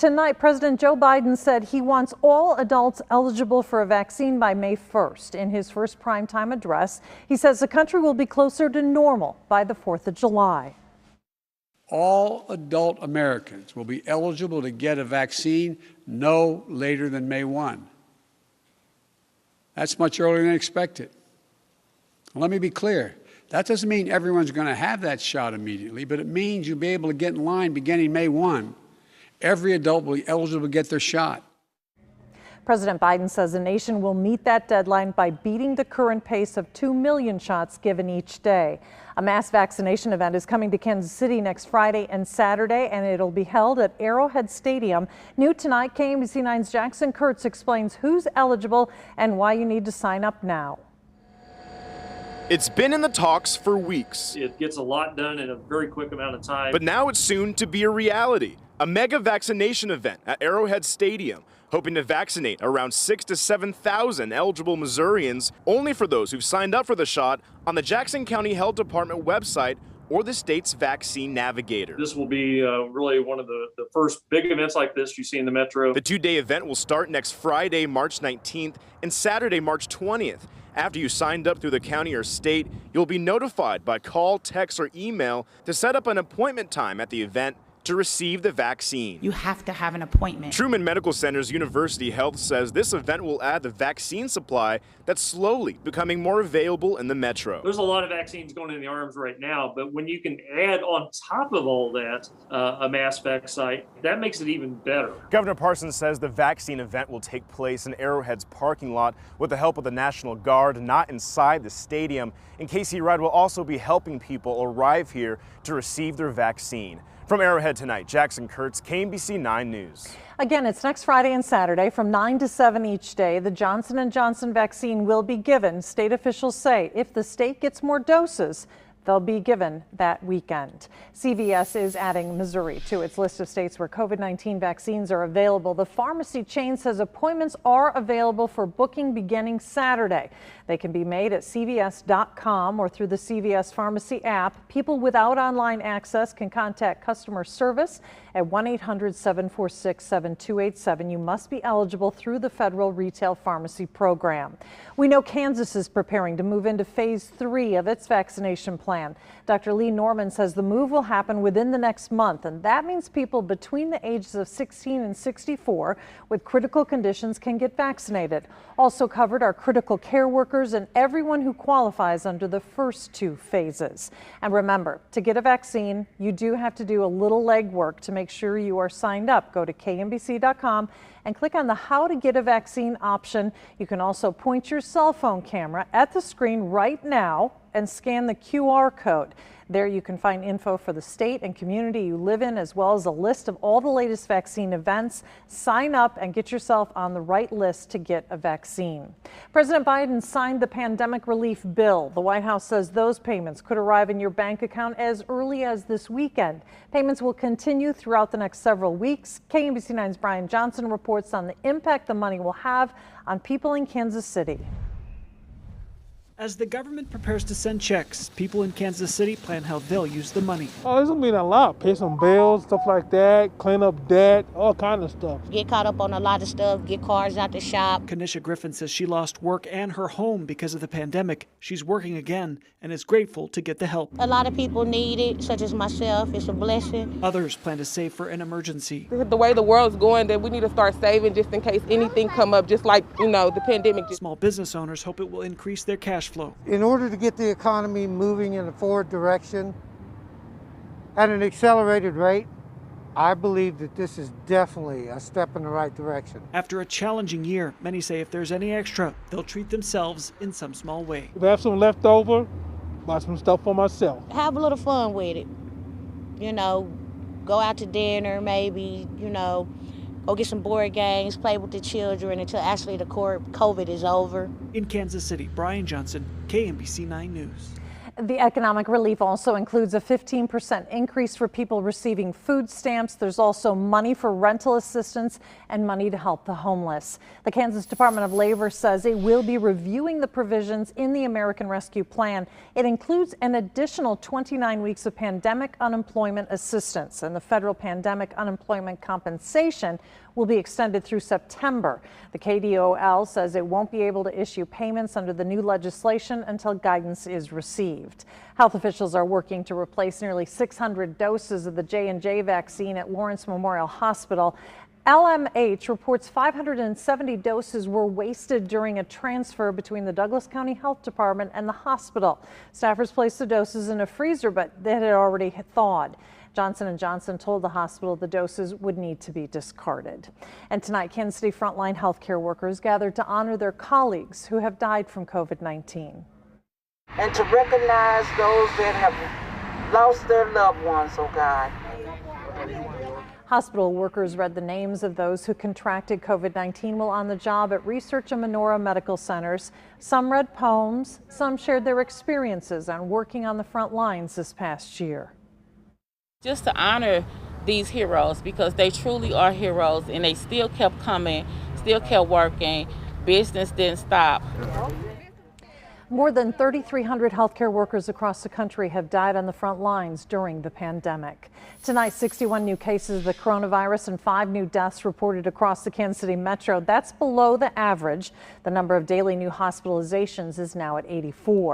Tonight, President Joe Biden said he wants all adults eligible for a vaccine by May 1st. In his first primetime address, he says the country will be closer to normal by the 4th of July. All adult Americans will be eligible to get a vaccine no later than May 1. That's much earlier than expected. Let me be clear. That doesn't mean everyone's going to have that shot immediately, but it means you'll be able to get in line beginning May 1. Every adult will be eligible to get their shot. President Biden says the nation will meet that deadline by beating the current pace of 2 million shots given each day. A mass vaccination event is coming to Kansas City next Friday and Saturday, and it'll be held at Arrowhead Stadium. New tonight, KMBC 9's Jackson Kurtz explains who's eligible and why you need to sign up now. It's been in the talks for weeks. It gets a lot done in a very quick amount of time. But now it's soon to be a reality. A mega vaccination event at Arrowhead Stadium, hoping to vaccinate around 6,000 to 7,000 eligible Missourians, only for those who've signed up for the shot on the Jackson County Health Department website or the state's vaccine navigator. This will be really one of the first big events like this you see in the Metro. The two-day event will start next Friday, March 19th and Saturday, March 20th. After you signed up through the county or state, you'll be notified by call, text, or email to set up an appointment time at the event to receive the vaccine. You have to have an appointment. Truman Medical Center's University Health says this event will add the vaccine supply that's slowly becoming more available in the metro. There's a lot of vaccines going in the arms right now, but when you can add on top of all that a mass vac site, that makes it even better. Governor Parsons says the vaccine event will take place in Arrowhead's parking lot with the help of the National Guard, not inside the stadium. And Casey Rudd will also be helping people arrive here to receive their vaccine. From Arrowhead tonight, Jackson Kurtz, KMBC 9 News. Again, it's next Friday and Saturday from 9 to 7 each day. The Johnson & Johnson vaccine will be given. State officials say if the state gets more doses, they'll be given that weekend. CVS is adding Missouri to its list of states where COVID-19 vaccines are available. The pharmacy chain says appointments are available for booking beginning Saturday. They can be made at CVS.com or through the CVS Pharmacy app. People without online access can contact customer service at 1-800-746-7287. You must be eligible through the federal retail pharmacy program. We know Kansas is preparing to move into phase 3 of its vaccination plan. Dr. Lee Norman says the move will happen within the next month, and that means people between the ages of 16 and 64 with critical conditions can get vaccinated. Also covered are critical care workers and everyone who qualifies under the first 2 phases. And remember, to get a vaccine, you do have to do a little legwork to make sure you are signed up. Go to KMBC.com and click on the How to Get a Vaccine option. You can also point your cell phone camera at the screen right now and scan the QR code. There you can find info for the state and community you live in, as well as a list of all the latest vaccine events. Sign up and get yourself on the right list to get a vaccine. President Biden signed the pandemic relief bill. The White House says those payments could arrive in your bank account as early as this weekend. Payments will continue throughout the next several weeks. KMBC 9's Brian Johnson reports on the impact the money will have on people in Kansas City. As the government prepares to send checks, people in Kansas City plan how they'll use the money. Oh, this will mean a lot. Pay some bills, stuff like that, clean up debt, all kind of stuff. Get caught up on a lot of stuff, get cars out the shop. Kanisha Griffin says she lost work and her home because of the pandemic. She's working again and is grateful to get the help. A lot of people need it, such as myself. It's a blessing. Others plan to save for an emergency. The way the world's going, that we need to start saving just in case anything come up, just like, the pandemic. Small business owners hope it will increase their cash flow. In order to get the economy moving in a forward direction at an accelerated rate, I believe that this is definitely a step in the right direction. After a challenging year, many say if there's any extra, they'll treat themselves in some small way. If I have some left over, buy some stuff for myself. Have a little fun with it. Go out to dinner, maybe, go get some board games, play with the children until actually the COVID is over. In Kansas City, Brian Johnson, KMBC 9 News. The economic relief also includes a 15% increase for people receiving food stamps. There's also money for rental assistance and money to help the homeless. The Kansas Department of Labor says it will be reviewing the provisions in the American Rescue Plan. It includes an additional 29 weeks of pandemic unemployment assistance, and the federal pandemic unemployment compensation will be extended through September. The KDOL says it won't be able to issue payments under the new legislation until guidance is received. Health officials are working to replace nearly 600 doses of the J&J vaccine at Lawrence Memorial Hospital. LMH reports 570 doses were wasted during a transfer between the Douglas County Health Department and the hospital. Staffers placed the doses in a freezer, but they had already thawed. Johnson & Johnson told the hospital the doses would need to be discarded. And tonight, Kansas City frontline healthcare workers gathered to honor their colleagues who have died from COVID-19. And to recognize those that have lost their loved ones, oh God. Hospital workers read the names of those who contracted COVID-19 while on the job at Research and Menorah medical centers. Some read poems, some shared their experiences on working on the front lines this past year. Just to honor these heroes, because they truly are heroes, and they still kept coming, still kept working, business didn't stop. More than 3,300 healthcare workers across the country have died on the front lines during the pandemic. Tonight, 61 new cases of the coronavirus and 5 new deaths reported across the Kansas City metro. That's below the average. The number of daily new hospitalizations is now at 84.